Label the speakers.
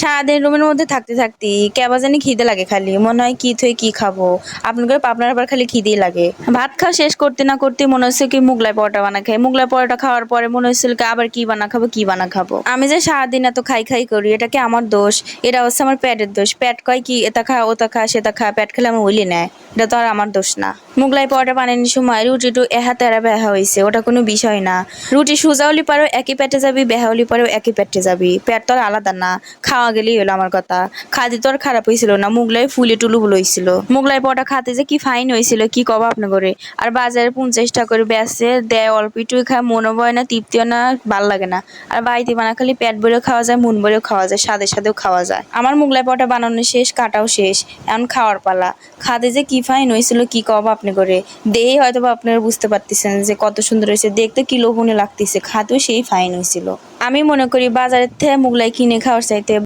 Speaker 1: সারাদিন রুমের মধ্যে থাকতে থাকতে কেবা জানি খিদে লাগে, খালি মনে হয় কি থই কি খাবো। আপনার আবার খালি খিদেই লাগে। ভাত খাওয়া শেষ করতে না করতে মনে হচ্ছে কি মুগলাই পরোটা বানা খাই। মুগলাই পরোটা খাওয়ার পরে মনে হচ্ছিল কি আবার কি বানা খাবো কি বানা খাবো। আমি যে সারাদিন এত খাই খাই করি, এটা কি আমার দোষ? এটা হচ্ছে আমার পেটের দোষ। পেট কয় কি এটা খা ওটা খা সেটা খা, পেট খেলে আমার ওইলি নেয়। এটা তো আর আমার দোষ না। মুগলাই পরোটা বানানোর সময় রুটিটু এহা তেরা বেহা হয়েছে, ওটা কোনো বিষয় না। রুটি সুজাউলি পারো একই পেটে যাবি, বেহাউলি পারো একই পেটে যাবি, পেট তো আর আলাদা না। খাওয়া গেলেই হলো আমার কথা। খাদি তো আর খারাপ হয়েছিল না, মুগলাই ফুলে টুলু হয়েছিল। মুগলাই পরোটা খাতে যে কি ফাইন হয়েছিল কি কব আপনি করে। আর বাজারে 50 টাকা করে বেচে দেয়, অল্প একটুই খায়, মনে হয় না, তৃপ্তিও না, ভাল লাগে না। আর বাড়িতে বানা খালি পেট ভরেও খাওয়া যায়, মন ভরেও খাওয়া যায়, স্বাদে স্বাদেও খাওয়া যায়। আমার মুগলাই পরোটা বানানো শেষ, কাটাও শেষ, এখন খাওয়ার পালা। খাদে যে কি ফাইন হয়েছিল কি কব আপনি করে। দেই হয়তো বা আপনারা বুঝতে পারতেছেন যে কত সুন্দর হয়েছে দেখতে, কি লোভনীয় লাগতেছে, খাতেও সেই ফাইন হয়েছিল। আমি মনে করি বাজারের থেকে মুগলাই কিনে খাওয়ার চাইতে